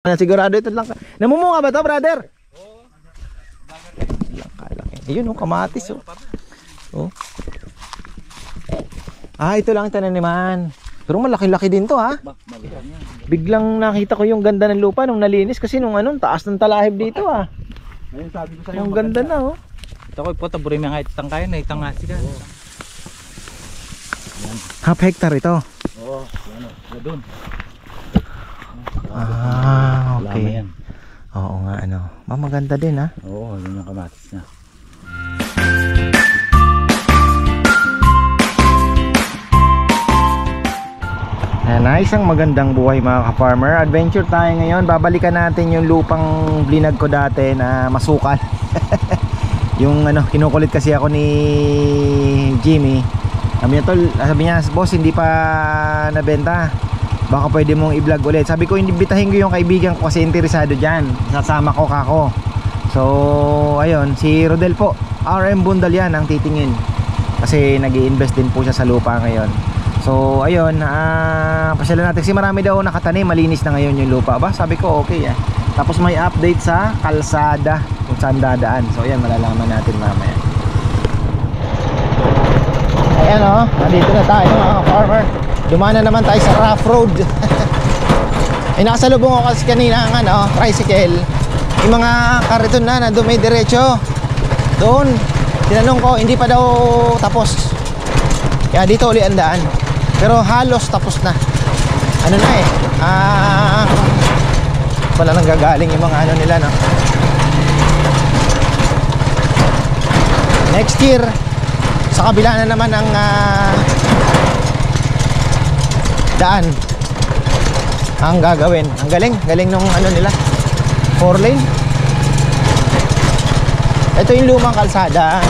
Sigurado ito lang. Namumunga ba to, brother? Oo. Ayun oh, kamatis oh. Oh. Ah, ito lang tananiman. Pero malaki-laki din to ha. Biglang nakita ko yung ganda ng lupa nung nalinis kasi nung anong taas ng talahib dito ha. Ayun sabi ko sa iyo. Yung ganda na oh. Ito ko po taburin mga itangkay na itangasi ka. Half hectare ito. Oo, ano, doon. Ah, okay. Oo nga ano. Maganda din ha. Oo, yun yung kamatis niya. Isang magandang buhay mga ka-farmer. Adventure tayo ngayon. Babalikan natin yung lupang blinag ko dati na masukal. Yung ano, kinukulit kasi ako ni Jimmy. Sabi niya, boss, hindi pa nabenta. Baka pwede mong i-vlog ulit. Sabi ko, bitahin ko yung kaibigan ko kasi interesado dyan. Sasama ko kako. So, ayun, si Rodel po. RM Bundal yan ang titingin. Kasi nag-i-invest din po siya sa lupa ngayon. So, ayun, pasyalan natin. Kasi marami daw nakatanim, malinis na ngayon yung lupa. Ba, sabi ko, okay ah. Tapos may update sa kalsada kung saan dadaan. So, ayan, malalaman natin mamaya. Ayan o, nandito na tayo mga farmer. Dumana naman tayo sa rough road. Ay, nakasalubong ako kasi kanina ang ano, tricycle. Yung mga kariton na nandun may diretso. Doon, tinanong ko, hindi pa daw tapos. Kaya dito uli ang daan. Pero halos tapos na. Ano na eh, wala nang gagaling yung mga ano nila, no? Next year, sa kabila na naman ang daan ang gagawin. Ang galing nung ano nila, 4 lane. Ito yung lumang kalsada.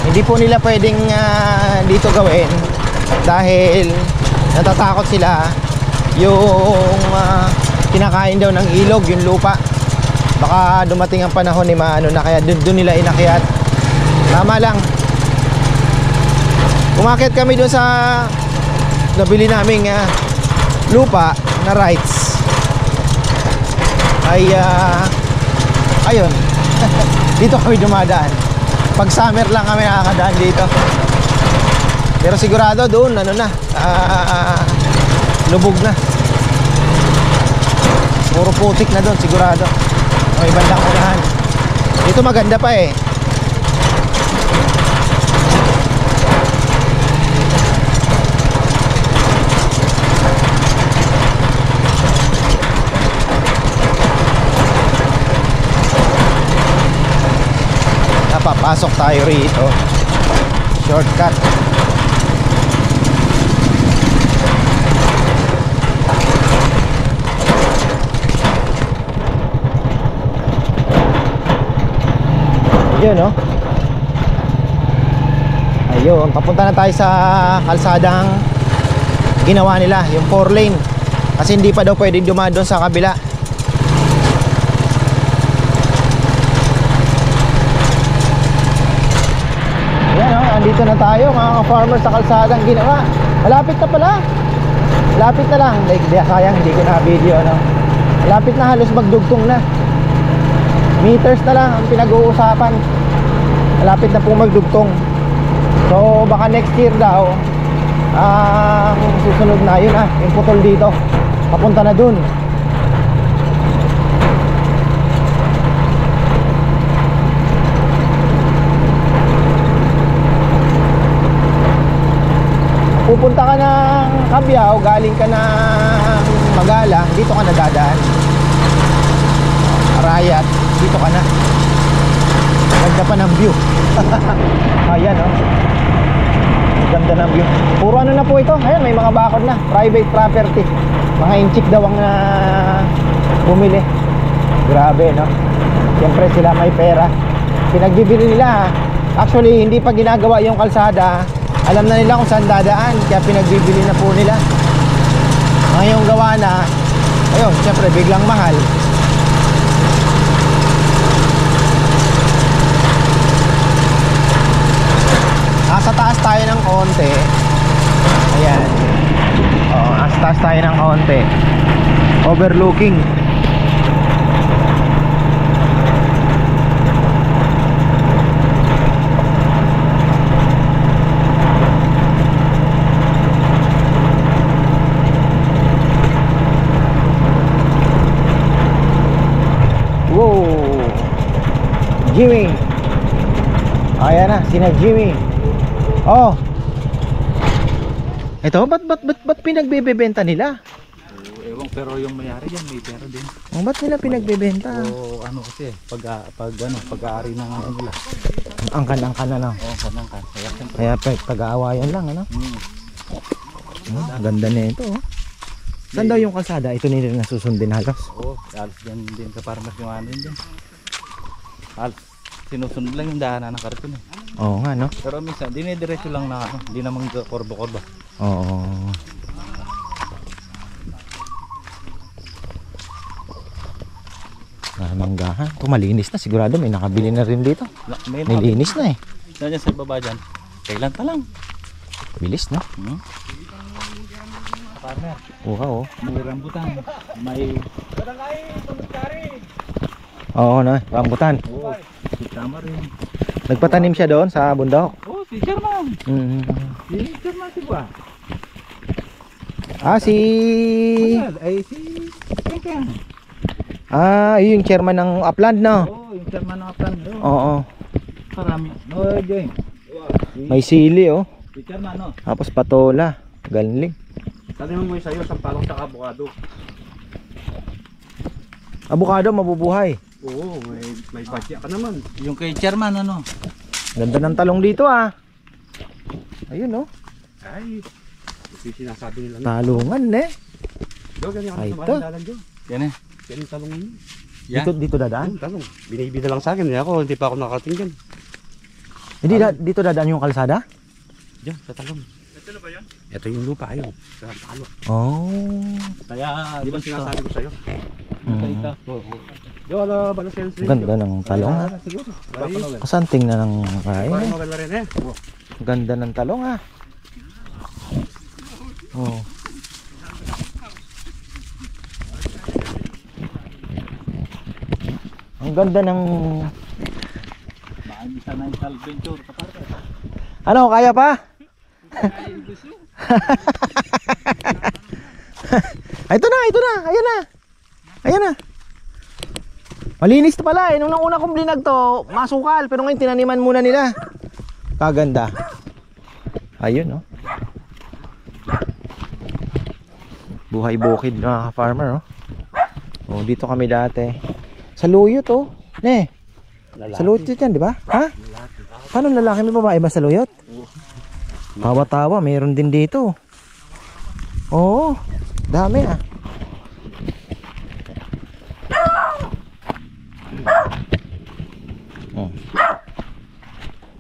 Hindi po nila pwedeng dito gawin dahil natatakot sila yung kinakain daw ng ilog yung lupa. Baka dumating ang panahon ni maano na kaya doon nila inakyat. Tama lang. Umakyat kami doon sa nabili naming lupa na rights. Ay ayun. Dito kami dumadaan. Pag summer lang kami nakakadaan dito. Pero sigurado doon ano na, lubog na. Puro putik na doon sigurado. May bandang unahan. Dito maganda pa eh. Napapasok tayo rito. Shortcut. Ayun no. Ayun, papunta na tayo sa kalsadang ginawa nila, yung 4 lane. Kasi hindi pa daw pwedeng dumaan doon sa kabila. Dito na tayo mga ka-farmer sa kalsadang ginawa. Malapit na pala. Malapit na lang. Sayang hindi ko na video no? Malapit na, halos magdugtong na. Meters na lang ang pinag-uusapan. Malapit na po magdugtong. So baka next year daw ang susunod na yun yung putol dito. Papunta na dun. Pupunta ka ng Cabiao, galing ka ng Magala, dito ka na dadaan. Arayat, dito ka na. Ganda pa ng view. Ayan oh. Ganda ng view. Puro ano na po ito. Ayan, may mga bakod na. Private property. Mga inchik daw ang bumili. Grabe no. Siyempre sila may pera. Pinagbibili nila. Actually, hindi pa ginagawa yung kalsada. Alam na nila kung saan dadaan, kaya pinagbibili na po nila. Ngayong gawa na, ayun, syempre biglang mahal. Nasa taas tayo ng konti. Ayan. Nasa taas tayo ng konti. Overlooking Jimmy. Ayan na, sina Jimmy. Oh. Ito, ba't pinagbebenta nila? Ewan, pero yung mayari yan, may pera din. Oh, ba't nila pinagbebenta? O ano kasi, pag-aari ng ano nila. Angkan na lang. Oo, kanangkan. Kaya siyempre. Kaya pag-aawayan lang, ano? Ganda na ito, oh. Saan daw yung kalsada? Ito nila nasusundin halos. Oo, halos yan din sa farmers yung ano yun. Halos sinusunod lang yung daanan ng karton eh. Oo nga, no? Pero minsan, dinidiretso lang na ano, hindi naman korbo-korbo. Oo. Manggahan. Kung malinis na, sigurado may nakabili na rin dito. Nilinis na eh. Diyan sa baba dyan. Kailan pa lang. Bilis, no? Farmer. Oo, oh. May rambutan. May... Oo, no? Rambutan. Oo. Si Tama rin. Nagpatanim siya doon sa bundok. Oo, si Sherman. Si Sherman si Buwa. Si... Ay, si Kekeng. Yung chairman ng Upland, no? Oo, yung Sherman ng Aplan. Oo. Karami. Oo, Joy. May sili, oh. Si Sherman, no? Tapos patola. Galing. Tanong mo yung sayo, sampalong sa abukado. Abukado, mabubuhay. Oo, may budget ka naman. Yung kay Chairman, ano? Ganda ng talong dito, ah. Ayun, oh. Ay, yung sinasabi nila. Talungan, eh. Do, ganyan Ay, ka ito. sa dalan, Do. Yan eh. Yan yung talong yun. Dito dadaan? Yung talong. Binibida lang sa akin. Hindi pa ako nakakating dyan. Hindi, dito dadaan yung kalsada? Diyan, sa talong. Ito na ba yan? Ito yung lupa, ayun. Sa talo. Oh. Kaya, di ba sinasabi ko sa'yo? Mm. Yo, ala, bala sales rin. Ganda ng talong, ah. Siguro. Kasanting na ng kain, Parang eh. maganda rin eh. Ganda ng talong, ah. Oh. Ang ganda ng... Isa na yung adventure kaparte. Ano, kaya pa? Ito na. Ayan na. Ayan na. Malinis na pala eh. Nung una kong blinag to, masukal. Pero ngayon tinaniman muna nila. Kaganda. Ayun, no? Buhay bukid mga farmer, oh. Oh, dito kami dati. Sa Luyot, oh. Ne. Sa Luyot yan, di ba? Ha? Paano lalaki? May babae ba sa Luyot? Tawa-tawa, mayroon din dito. Oo, dami ah.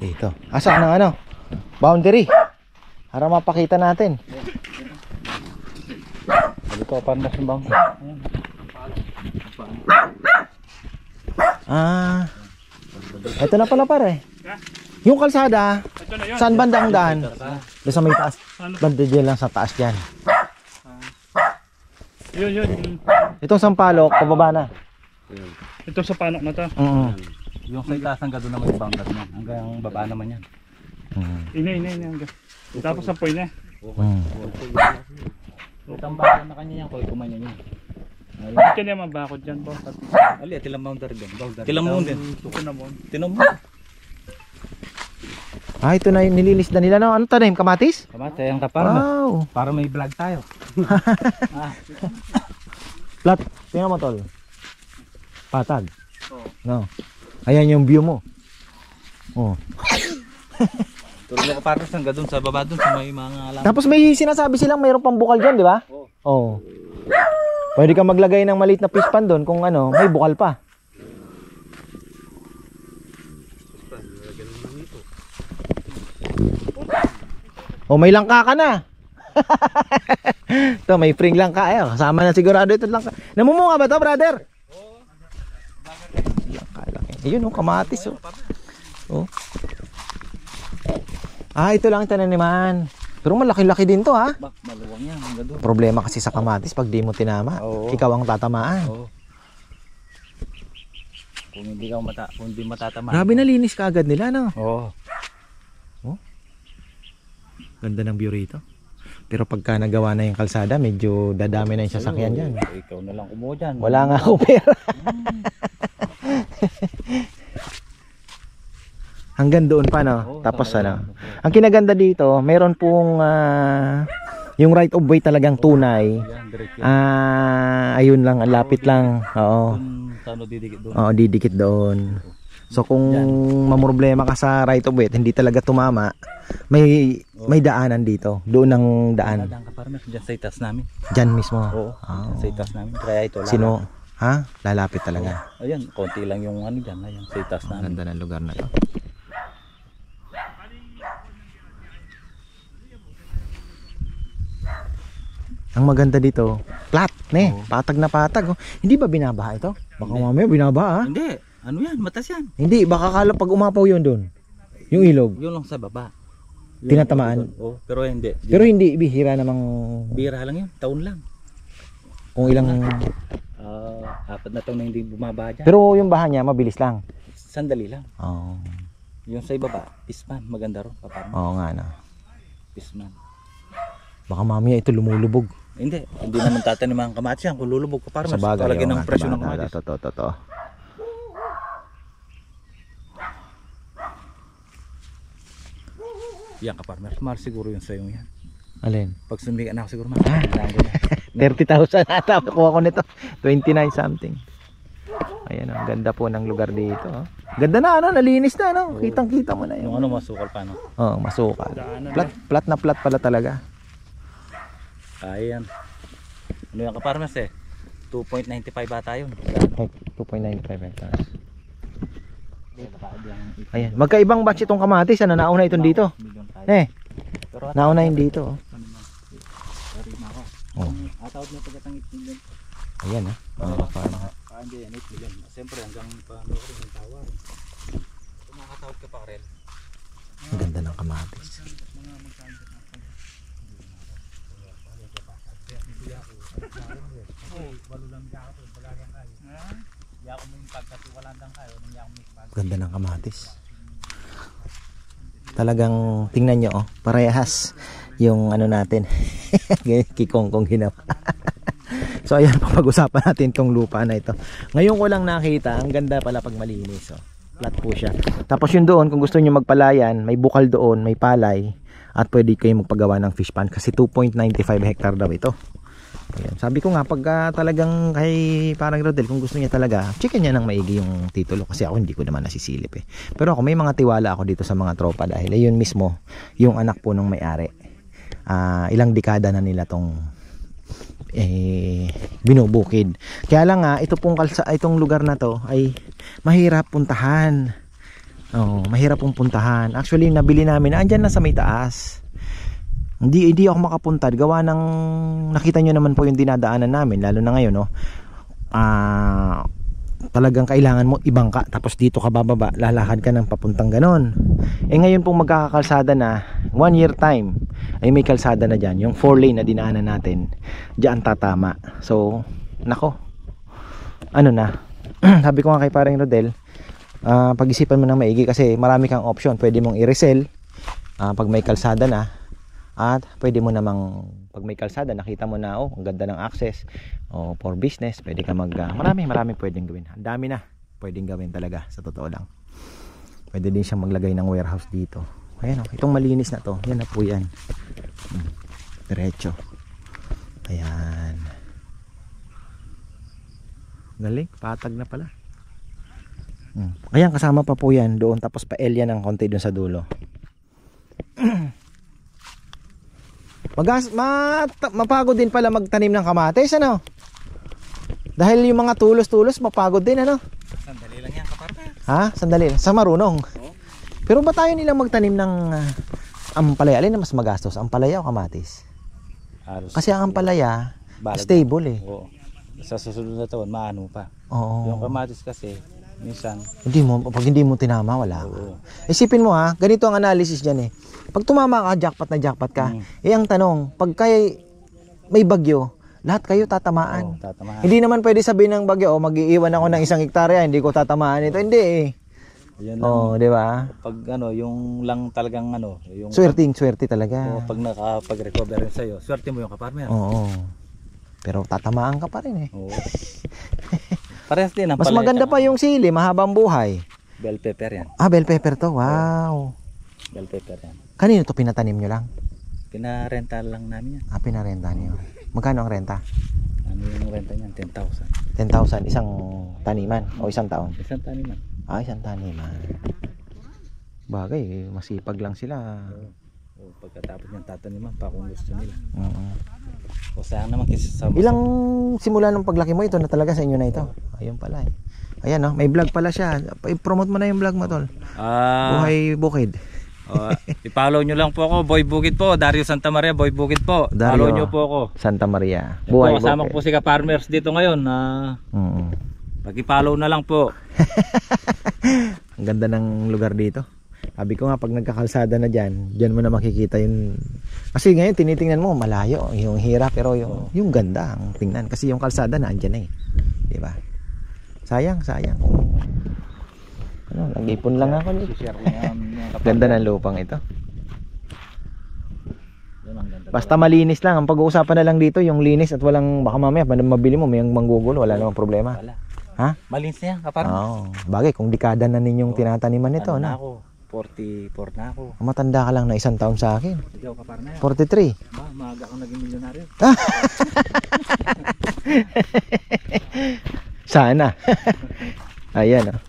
Dito. Asa ng ano? Boundary. Para mapakita natin. Dito pa na sa bang. Ito na pala pare. Yung kalsada, saan bandang daan? Doon sa may taas. Banda dyan lang sa taas dyan. Yun. Itong Sampalok, pababa na. Ito sa panok na to. Yung sa itaas hanggang doon naman yung bangkat niya. Hanggang baba naman yan. Ina. Tapos sa poy na. Itang baka na kanya yan ko, kumanya niya. Ito naman bakod dyan po. Ali, tilang mountain din. Tilang mountain. Tinom mo. Ito na yung nilinis na nila. No? Ano tanim? Kamatis? Kamate, ang kapal na. Wow. Para may vlog tayo. Plat. Tingnan mo tol. Patag. No. Ayan yung view mo. Oh. Turo mo ka para sa hanggang doon sa baba doon sa may mga alam. Tapos may sinasabi silang mayroon pang bukal dyan, di ba? Oo. Pwede kang maglagay ng maliit na fish pan doon kung ano, may bukal pa. Oh, may langka ka na. Ito, may spring langka. Kasama na sigurado ito langka. Namumunga ba to, brother? Oo. Langka lang. Ayun, oh, kamatis. Oh. Ito lang ang tananiman. Pero malaki-laki din to, ha? Maluwang yan, hanggang doon. Problema kasi sa kamatis pag di mo tinama. Oo. Ikaw ang tatamaan. Oo. Kung hindi matatamaan. Grabe, nalinis ka agad nila, no? Oo. Ganda ng view rito. Pero pagka nagawa na yung kalsada, medyo dadami na yung sasakyan dyan. Ikaw na lang kumuha dyan. Wala nga ako pera. Hanggang doon pa, no? Oo, Tapos talaga. ano. Ang kinaganda dito, meron pong yung right of way talagang tunay. Yan, direct yan. Ayun lang, lapit lang. Oo. Doon, sa ano, didikit doon. Oo, didikit doon. So kung mamroblema ka sa right of way at hindi talaga tumama, may daanan dito. Doon ang daan. Nadaan ka farmer, dyan sa itas namin. Diyan mismo. Oo, sa itas namin. Kaya ito lang. Sino? Ha? Lalapit talaga. Ayan, konti lang yung ano dyan. Ayan, sa itas Ang namin. ganda ng lugar na to. Ang maganda dito, flat, ne? Patag na patag. Oh. Hindi ba binabaha ito? Baka mamaya binabaha, ha? Hindi, ano yan, matas yan. Hindi, baka kala pag umapaw yun doon. Yung ilog. Yun lang sa baba. Tinatamaan. Oo, pero hindi. Pero hindi, bihira namang Bira lang yun, taon lang. kung ilang... Apat na taon na hindi bumaba dyan. Pero yung baha niya, mabilis lang. Sandali lang. Oo. Yung sa ibaba, pisman, maganda ron. Oo nga na. Pisman. Baka mamaya ito lumulubog. Hindi naman tatanim ang kamatis yan. Kung lulubog ka farmers, Sa bagay. talaga oo ng nga, presyo ng tama, kamatis. Totoo. Yan ka farmers, mahal siguro yun sa'yo yan. Alin? Pag sumikat na ako siguro mahal. Tandaan ko na. 30,000 ata. Nakuha ko nito. 29 something. Ayan, ang ganda po ng lugar dito. Oh. Ganda na, ano, nalinis na, ano. Kitang-kita mo na yun. Yung ano masukal pa, no? Oo, masukal. Plat na plat pala talaga. Kaya yan. Ano yan ka farmers eh? 2.95 bata yun. 2.95 hectares. Ayan, magkaibang batch itong kamatis. Ano, nauna itong dito. Nauna yung dito. Oh. Atawad na pagkatangit din. Ayan, ha. Hindi, yan, 8 million. Siyempre hanggang paano ko rin tawar. Kung makatawad ka pa rin. Ang ganda ng kamatis. Ganda ng kamatis. Talagang tingnan nyo, oh, parehas yung ano natin. Kikongkong ginawa. So ayan, pag-usapan natin tong lupa na ito. Ngayon ko lang nakita, ang ganda pala pag malinis. Oh. Flat po siya. Tapos yung doon, kung gusto niyo magpalayan, may bukal doon, may palay. At pwede kayo magpagawa ng fish pond kasi 2.95 hectare daw ito. Ayan. Sabi ko nga, pag talagang kay parang Rodel, kung gusto niya talaga, checkin niya ng maigi yung titulo. Kasi ako hindi ko naman nasisilip eh. Pero ako, may mga tiwala ako dito sa mga tropa dahil ayun mismo, yung anak po ng may-ari. Ilang dekada na nila tong binubukid. Kaya lang nga, itong lugar na to ay mahirap puntahan. Oh, mahirap pong puntahan. Actually, nabili namin, andyan na sa may taas. Hindi ako makapunta gawa ng nakita nyo naman po yung dinadaanan namin, lalo na ngayon, no. Talagang kailangan mo ibangka tapos dito ka bababa, lalakad ka ng papuntang ganon. Ngayon pong magkakakalsada na 1 year time ay may kalsada na dyan, yung 4 lane na dinaanan natin dyan tatama. So nako, ano na sabi ko nga kay pareng Rodel, pag-isipan mo ng maigi kasi marami kang option. Pwede mong i-resell pag may kalsada na, at pwede mo namang pag may kalsada nakita mo na, oh, ang ganda ng access, oh, for business, pwede ka marami pwedeng gawin. Ang dami na pwedeng gawin talaga, sa totoo lang. Pwede din siyang maglagay ng warehouse dito. Ayan, oh, itong malinis na to, yan na po yan. Diretso. Ayan. Galing, patag na pala. Ayan, kasama pa po yan doon, tapos pa L yan ng konti doon sa dulo. Mapagod din pala magtanim ng kamatis, ano? Dahil yung mga tulos-tulos mapagod din, ano? Sandali lang yan kapartner. Ha? Sandali lang, sa marunong. Pero ba tayo nilang magtanim ng ampalaya? Alin na mas magastos, ampalaya o kamatis? Kasi ang ampalaya stable eh. Oo. Sa susunod na taon maano pa. Oo. Yung kamatis kasi minsan pag hindi mo tinama, wala. Oo. Isipin mo, ha, ganito ang analysis diyan eh. Pag tumama ka, jackpot ka. Ang tanong, pag kayo may bagyo, lahat kayo tatamaan. Tatamaan. Hindi naman pwede sabihin ng bagyo, mag-iiwan ako ng 1 hektarya, hindi ko tatamaan ito. Hindi eh. Yan lang. Oh, di ba? Pag yung lang talagang yung Swerte talaga. pag nakapag-recover sa iyo, swerte mo yung kapartner. Oo. Pero tatamaan ka pa rin eh. Oo. Parehas din ang Mas maganda pa yung sili, mahabang buhay. Bell pepper yan. Ah, bell pepper to. Wow. Bell pepper yan. Kanino to pinatanim nyo lang? Pinarenta lang namin yan. Ah, pinarenta nyo. Magkano ang renta? Ano yung renta niyan? 10,000. 10,000 isang taniman o isang taon? Isang taniman. Ah, isang taniman. Bagay, masipag lang sila. O pagkatapos niyang tataniman pa kung gusto nila. Oo. O sayang naman kasi sa Ilang simula ng paglaki mo ito na talaga sa inyo na ito? Ayun pala eh. Ayan oh, may vlog pala siya. I-promote mo na yung vlog mo tol. Buhay Bukid. I-follow nyo lang po ako, Boy Bukid po, Dario Santa Maria, Boy Bukid po. Dario Follow nyo po ako. Santa Maria. Buhay Buhay kasama ko Bukid. po si Ka-Farmers dito ngayon. Pag-i-follow na lang po. Ang ganda ng lugar dito. Sabi ko nga pag nagkakalsada na dyan mo na makikita yung... Kasi ngayon tinitingnan mo malayo, yung hirap pero yung ganda ang tingnan. Kasi yung kalsada na andyan na eh. Diba? Sayang. Ano, nag-ipon lang ako. Ganda ng lupang ito. Basta malinis lang. Ang pag-uusapan na lang dito yung linis at walang baka mamaya mabili mo may manggugulo, wala namang problema. Wala. Ha? Malinis na yan, Ka-Farmers. Oo. Bagay kung dekada na ninyong tinataniman nito, Ano na na. ako? 44 na ako. Matanda ka lang na isang taon sa akin. Ikaw, Ka-Farmers. 43. Maaga akong naging milyonaryo. Sana. Ayan oh.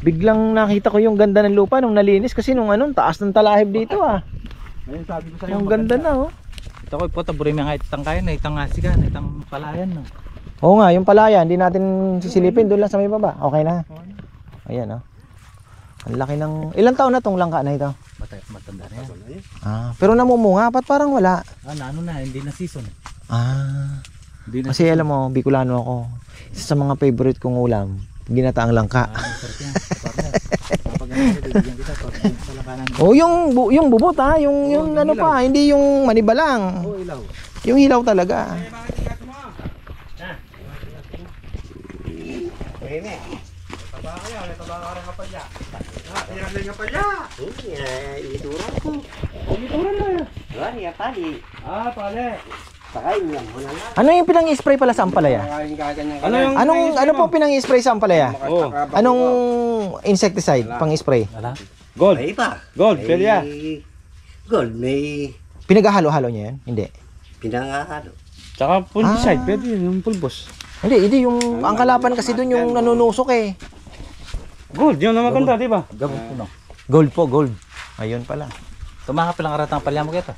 Biglang nakita ko yung ganda ng lupa nung nalinis kasi nung taas ng talahib dito ah. Ayun, sabi ko sa'yo, Yung ganda na oh. Ito ko po taburin mga itang kaya na itang asigan, itang palayan no. Oo nga, yung palaya, hindi natin sisilipin doon lang sa may baba. Okay na. Ayan oh. Ang laki ng... Ilang taon na tong langka na ito? Matanda na yan. Ah, pero namumunga, ba't parang wala? Ano na, hindi na season. Ah. Hindi na Kasi alam mo, Bicolano ako. Isa sa mga favorite kong ulam, ginataang langka. Masarap yan. Kapag bibigyan kita, sa langkanan. Oh, yung bubot ha, yung ano pa, hindi yung maniba lang. Oo, ilaw. Yung hilaw talaga. Ano yung pinang-spray pala sa ampalaya? Ano po pinang-spray sa ampalaya? Anong insecticide pang-spray? Gold. May iba. Gold, Pelia. Gold, may Pinaghahalo-halo niya yan? Hindi. pinangahalo. Tsaka fungicide, pwede yun, yung pulbos. Hindi yung ang kalaban kasi doon yung nanunusok eh. Gold, yun na maganda, di ba? Gabot ko no. Gold po, gold. Ayun pala. Tumaka palang aratang palya mo kita.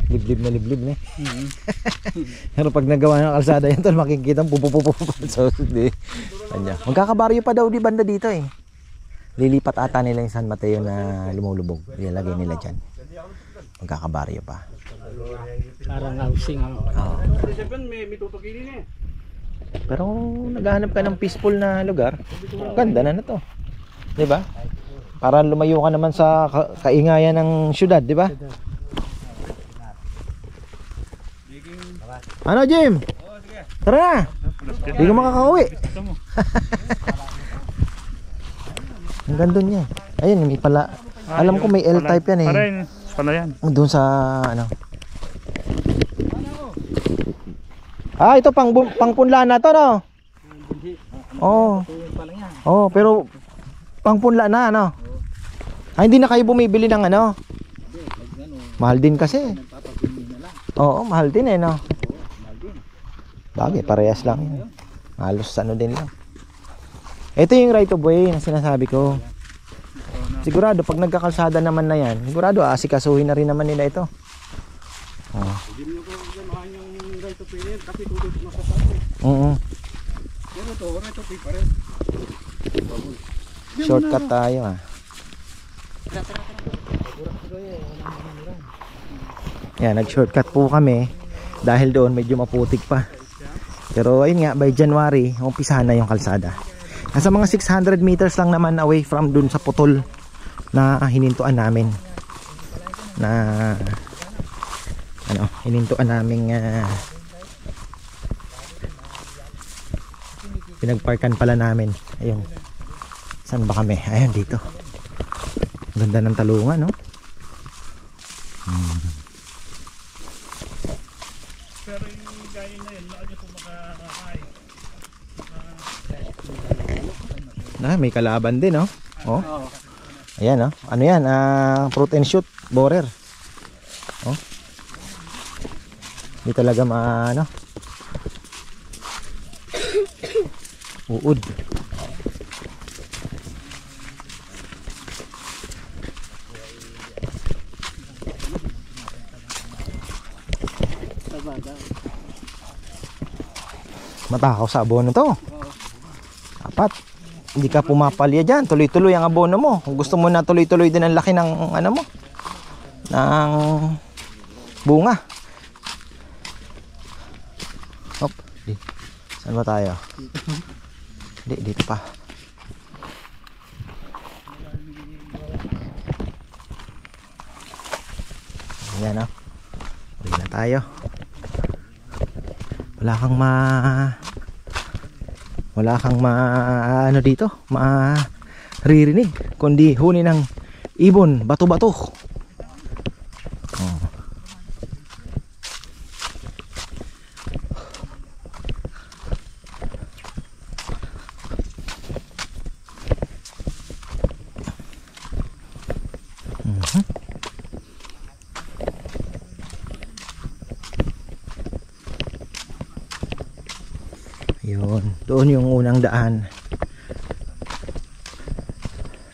Liblib na. Pero pag nagawa ng kalsada yan, tol, makikita pupupupupu. So, di. Kanya. Magkakabaryo pa daw di banda dito eh. Lilipat ata nila yung San Mateo na lumulubog. Ilalagay nila dyan. Magkakabaryo pa. Parang housing ang... Pero naghahanap ka ng peaceful na lugar, ganda na to. 'Di ba? Para lumayo ka naman sa kaingayan ng syudad, 'di ba? Ano, Jim? Tara na. Hindi ko makakauwi. Ang ganda niya. Ayun, may pala. Alam ko may L-type yan eh. Pala yan. Doon sa ano. Ah, ito pangpunla na to, no? Oh. Oh, pero pangpunla na, ano? Ah, hindi na kayo bumibili ng ano? Mahal din kasi. Oo, mahal din eh, no? Bagay, parehas lang yun. Halos ano din lang. Ito yung right of way na sinasabi ko. Sigurado, pag nagkakalsada naman na yan, sigurado, asikasuhin na rin naman nila ito. Oh. Shortcut tayo ah. Yan, nag-shortcut po kami dahil doon medyo maputik pa. Pero ayun nga, by January, umpisahan na yung kalsada. Nasa mga 600 meters lang naman away from dun sa putol na hinintuan namin. Na ano, hinintuan naming pinagparkan pala namin. Ayun. Saan ba kami? Ayun, dito. Ganda ng talungan, no? Pero yung gaya na yun, laki po makakain. May kalaban din, no? Oh. Ayan, no? Ano yan? Fruit and shoot borer. Oh. Hindi talaga ano? Uod. Matakaw sa abono to. Dapat hindi ka pumapalya dyan. Tuloy-tuloy ang abono mo. Kung gusto mo na tuloy-tuloy din ang laki ng ano mo, ng bunga. Hop. Saan ba tayo? Hindi, dito pa. Ayan, oh. Uwi na tayo. Wala kang ano dito, maririnig kundi huni ng ibon, bato-bato. Oh. Yun, doon yung unang daan.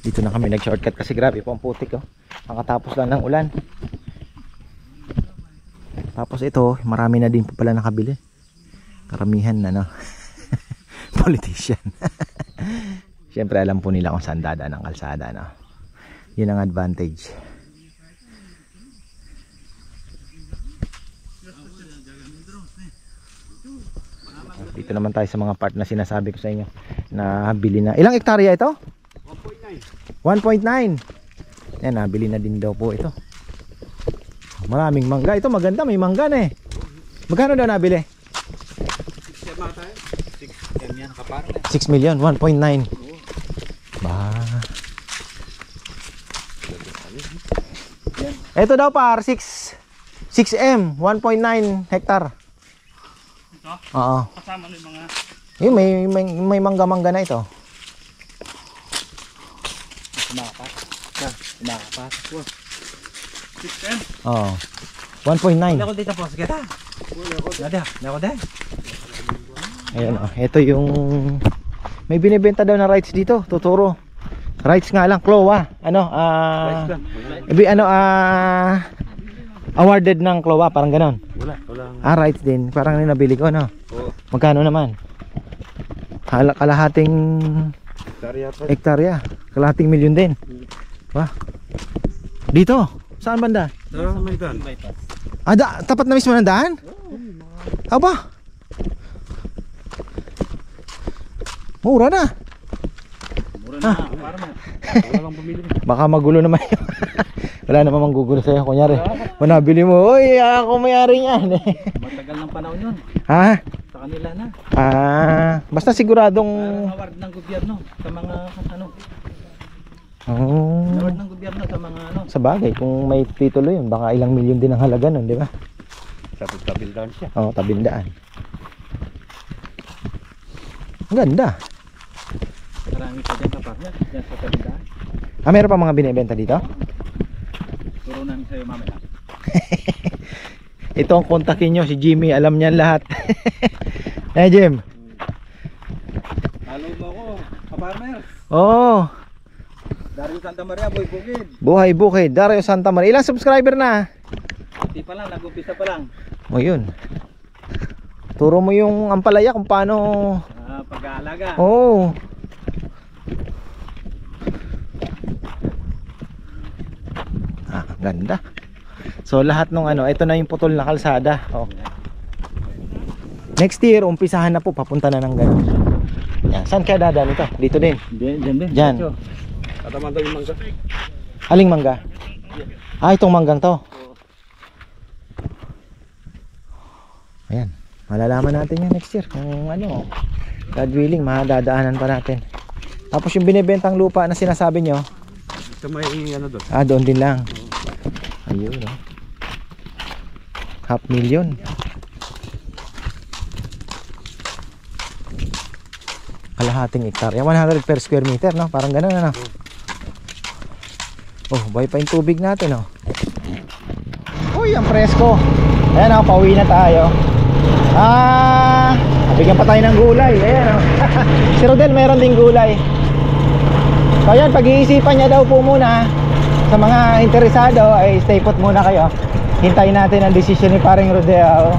Dito na kami nag-shortcut kasi grabe po ang putik, oh. Nakatapos lang ng ulan. Tapos ito, marami na din po pala nakabili. Karamihan na, no? Politician. Siyempre alam po nila kung saan dadaan ang kalsada, no? Yun ang advantage. Dito naman tayo sa mga part na sinasabi ko sa inyo na bili na. Ilang hektarya ito? 1.9. Yan, nabili na din daw po ito. Maraming mangga. Ito maganda, may mangga na eh. Magkano daw nabili? 6 million, 1.9. Ba. Ito daw par 6M, 1.9 hektar. Ito? Oo. Kasama ng mga... Yun, may mangga-mangga na ito. Kumakapat. 6M? Oo. 1.9. Ako dito po, sige ta. Nako din. Ayan, oh. Ito yung may binibenta daw na rights dito, tuturo. Rights nga lang, Cloa. Ano, awarded ng Cloa, parang ganon. Wala. Rights din, parang nabili ko, no? Magkano naman? Kalahating hektarya. Kalahating milyon din. Wah. Dito, saan banda? Tapat na mismo ng daan? Aba. Mura na. Wala lang bumili. Baka magulo naman yun. Wala naman manggugulo sa'yo. Kunyari, manabili mo, uy, ako mayari niyan. Matagal ng panahon yun. Ha? Sa kanila na. Basta siguradong... Parang award ng gobyerno sa mga ano. Oh. Award ng gobyerno sa mga ano. Sa bagay, kung may titulo yun, baka ilang milyon din ang halaga nun, di ba? Tabildaan siya. Oo, tabindaan. Ang ganda. Marami pa dyan kapartner. Dyan sa tabindaan. Meron pa mga binibenta dito? Turo namin sa'yo mamaya. Ito ang kontakin nyo, si Jimmy, alam niyan lahat. Jim. Follow mo ako, kapartner. Oo. Dario Santa Maria, Boy Bukid. Buhay Bukid, Dario Santa Maria. Ilang subscriber na? Hindi pa lang, nag-umpisa pa lang. O yun. Turo mo yung ampalaya kung paano. Pag-aalaga. Oo. Ganda. So lahat nung ano, ito na yung putol na kalsada. Oh. Next year, umpisahan na po, papunta na ng ganun. Yan. Saan kaya dadaan ito? Dito din. Diyan din. Diyan. Katama daw yung mangga. Aling mangga? Itong manggang to. Ayan, malalaman natin yan next year kung ano, God willing, madadaanan pa natin. Tapos yung binibentang lupa na sinasabi nyo, Ito may ano doon. doon din lang. Ayun, no? 500,000. Kalahating hektarya, 100 per square meter, no? Parang ganun, ano? Oh, buhay pa yung tubig natin, no? Uy, ang presko. Ayan, oh, pauwi na tayo. Bigyan pa tayo ng gulay. Ayan, oh. Si Rodel meron ding gulay. So ayan, pag-iisipan niya daw po muna. Sa mga interesado ay stay put muna kayo. Hintayin natin ang desisyon ni paring Rodel.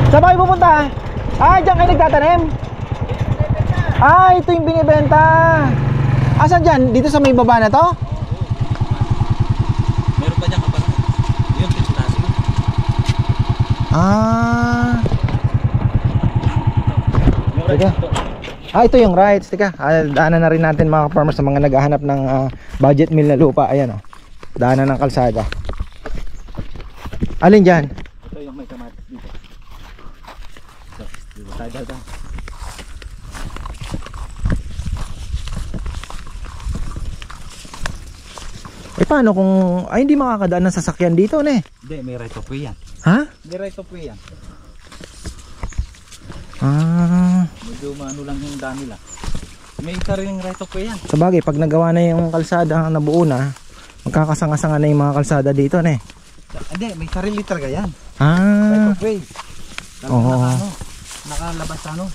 Saan ba kayo pupunta? Diyan kayo nagtatanim? Ito yung binibenta. Asan dyan? Dito sa may baba na to? Meron pa dyan kapag yun, pinutasin mo. Teka. Ito yung rights. Teka, daanan na rin natin mga farmers sa mga naghahanap ng budget meal na lupa. Ayan, oh. Daanan ng kalsada. Alin dyan? Ito yung may kamatis dito. Dito tayo. Paano kung hindi makakadaan ng sasakyan dito, ne? Hindi, may right of way yan. Ha? May right of way yan. Medyo maano lang yung daan nila. May sariling right of way yan. Sabagay, pag nagawa na yung kalsada na buo na, magkakasanga-sanga na yung mga kalsada dito, ne? Hindi, may sarili talaga yan. Ah, Right of way. Oo. Nakalabas sa ano?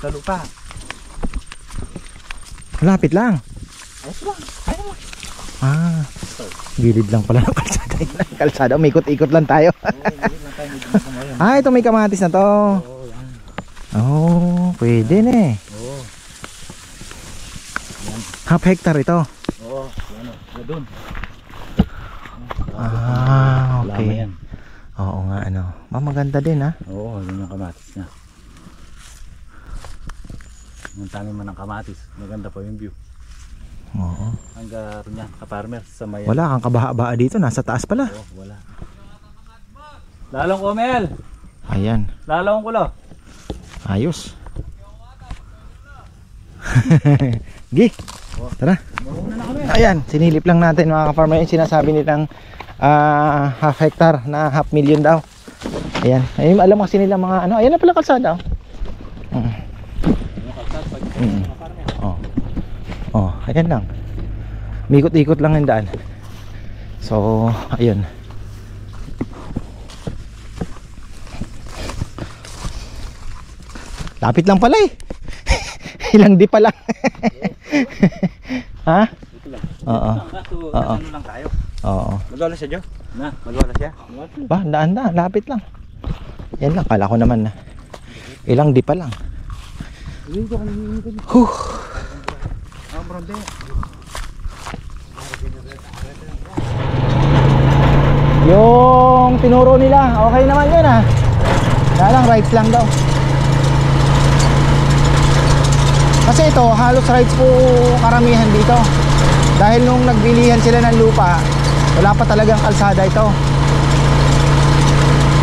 Sa lupa. Malapit lang. Ayos lang. Kaya lang. Gilid lang pala ng kalsada. Kalsada, umikot-ikot lang tayo. Ito may kamatis na to. Oo, yan. Pwede ne. Oo. Half hectare ito. Oo, yan o. Doon. Okay. Yan. Oo nga, ano. Maganda din, ha? Oo, yun yung kamatis niya. Yung tanim man ng kamatis, maganda pa yung view. Oo. Hanggang niya, ka-farmer sa mayan. Wala kang kabaha-baha dito, nasa taas pala. Oo, wala. Lalong kumel! Ayan, Lalong kulo! ayos. Gi, tara. Ayan, sinilip lang natin mga ka-farmer yung sinasabi nilang half hectare na 500,000 daw. Ayan, ayun, alam kasi nila mga ano. Ayan na pala kalsada, oh. Ayan lang. Mikot-ikot lang yung daan. So, ayun. Lapit lang pala eh. Ilang di pa lang. Ha? Oo. Oo. Ano lang tayo? Oo. Magwala siya, Joe? Magwala siya? Ba, daan na, lapit lang. Yan lang, kala ko naman na. Ilang di pa lang. Huh. Yung tinuro nila, okay naman yun, ha. Kaya lang, rights lang daw. Kasi ito, halos rights po karamihan dito. Dahil nung nagbilihan sila ng lupa, wala pa talagang kalsada ito.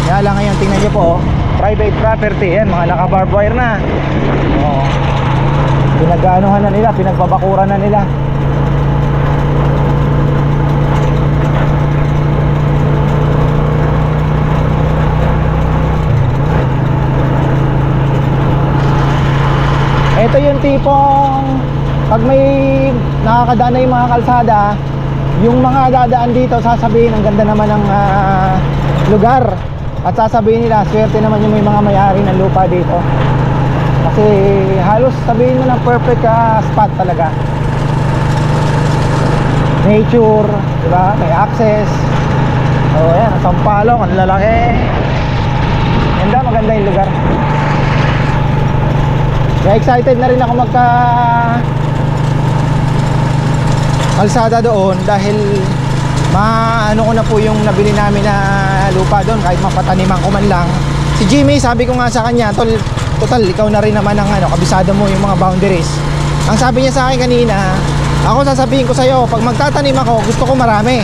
Kaya lang ngayon, tingnan nyo po, private property. Yan, mga naka-barbed wire na. Oo. Pinag-aanohan na nila, pinagbabakuran na nila. Ito yung tipong pag may nakakadaan na yung mga kalsada, yung mga dadaan dito sasabihin ang ganda naman ng lugar. At sasabihin nila, swerte naman yung may mga may-ari ng lupa dito. Kasi halos sabihin mo ng perfect spot talaga. Nature, diba? May access. So ayan, Sampaloc, ang lalaki. Ganda, maganda yung lugar. Kaya excited na rin ako magka kalsada doon dahil maano ko na po yung nabili namin na lupa doon, kahit mapataniman ko man lang. Si Jimmy, sabi ko nga sa kanya, total ikaw na rin naman ang kabisado mo yung mga boundaries. Ang sabi niya sa akin kanina, ako sasabihin ko sa iyo, pag magtatanim ako, gusto ko marami.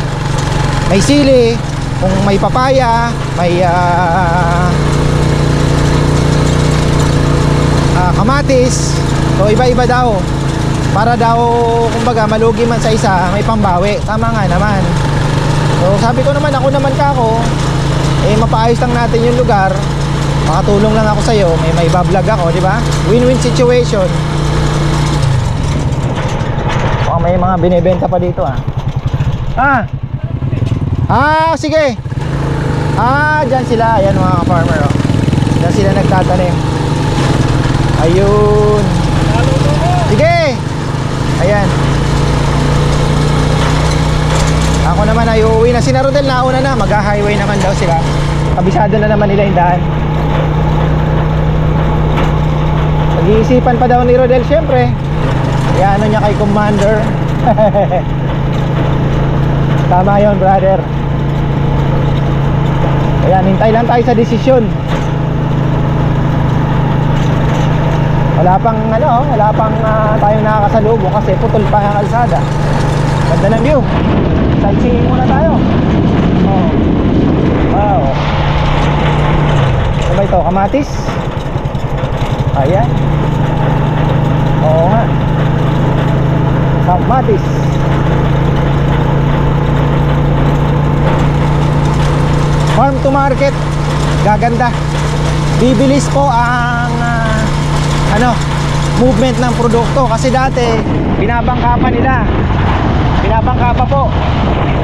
May sili, kung may papaya, may kamatis. So iba-iba daw. Para daw kumbaga malugi man sa isa, may pambawi. Tama nga naman. So sabi ko naman, ako naman kako, mapaayos lang natin yung lugar. Makatulong lang ako sa'yo, may bablog ako, di ba? Win-win situation. Oh, may mga binibenta pa dito sige. Dyan sila. Ayan mga ka-farmer, oh. Dyan sila nagtatanim. Ayun. Sige. Ayan. Ako naman ay uuwi na. Si Rodel nauna na. Mag-highway naman daw sila. Kabisado na naman nila yung daan. Pag-iisipan pa daw ni Rodel, syempre. Ano niya kay Commander. Tama yun, brother. Ayan, hintay lang tayo sa desisyon. Wala pang tayong nakakasalubong kasi putol pa ang kalsada. Ganda ng view. Sightseeing muna tayo. Oh. Wow. Ano ba ito? Kamatis? Ayan. Oo nga. Kamatis. Farm to market. Gaganda. Bibilis po ang movement ng produkto. Kasi dati binabangka pa nila. Binabangka pa po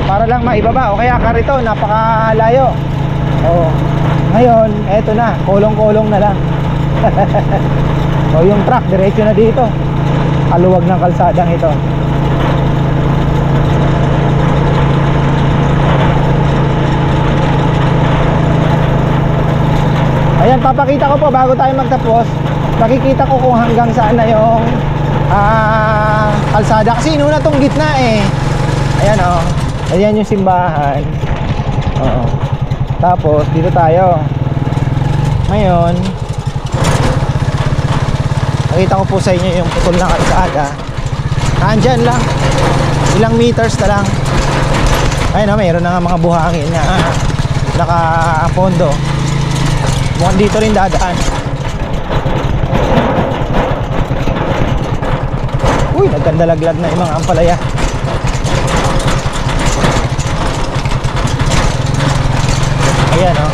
para lang maibaba. O kaya karito, napakalayo. Ngayon, eto na, kulong-kulong na lang. Yung truck, diretso na dito. Kaluwag ng kalsadang ito. Ayan, papakita ko po bago tayo magtapos. Nakikita ko kung hanggang saan na yung kalsada. Kasi inuna tong gitna eh. Ayan o. Ayan yung simbahan. Oo. Tapos dito tayo. Ngayon, nakita ko po sa inyo yung putol na kalsada. Nandyan lang. Ilang meters na lang. Ayun o, mayroon na nga mga buhangin na nakapondo. Mukhang dito rin dadaan. Uy, nagkandalaglag na yung mga ampalaya. Ayan o.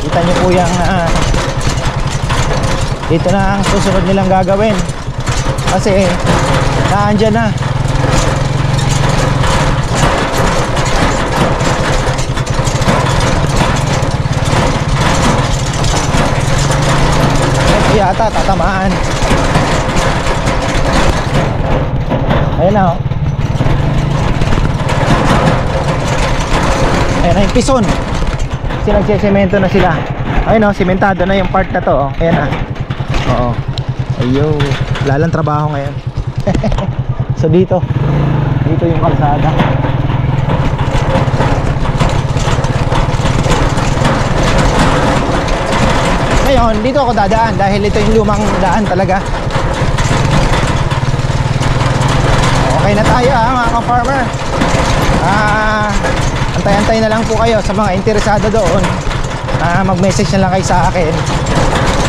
Kita nyo po yung dito na ang susunod nilang gagawin. Kasi naandyan na. Yata tatamaan. Ayan na oh. Ayan na yung pison. Kasi nagsisemento na sila. Ayun oh, sementado na yung part na to oh. Ayan na. Oo. Ayun. Wala lang trabaho ngayon. So dito yung kalsada. Ngayon, dito ako dadaan dahil ito yung lumang daan talaga. Okay na tayo mga ka-farmer. Antay-antay na lang po kayo sa mga interesado doon. Mag-message na lang kayo sa akin.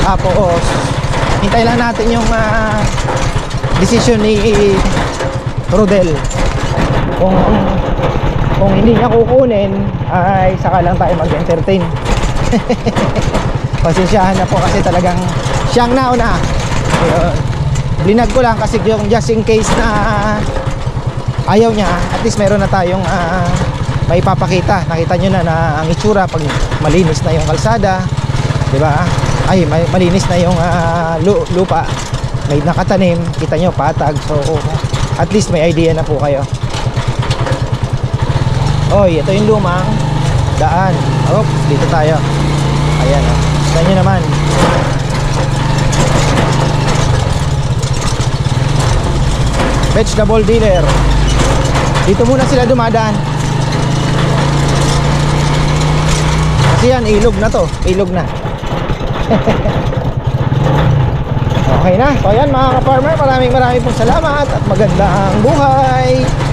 Tapos hintay lang natin yung decision ni Rodel. Kung hindi niya kukunin, ay saka lang tayo mag-entertain. Pasensyahan na po kasi talagang siyang nauna. Blinag ko lang kasi yung just in case na ayaw niya, at least meron na tayong may papakita. Nakita nyo na ang itsura pag malinis na yung kalsada, diba? Ay, malinis na yung lupa, may nakatanim, kita nyo patag. So at least may idea na po kayo. Oy, ito yung lumang daan. Oops, dito tayo. Ayan o. Tignan nyo naman. Vegetable dealer. Dito muna sila dumadaan. Kasi yan, ilog na to. Ilog na. Okay na. So ayan mga ka-farmer, maraming pong salamat at magandang buhay.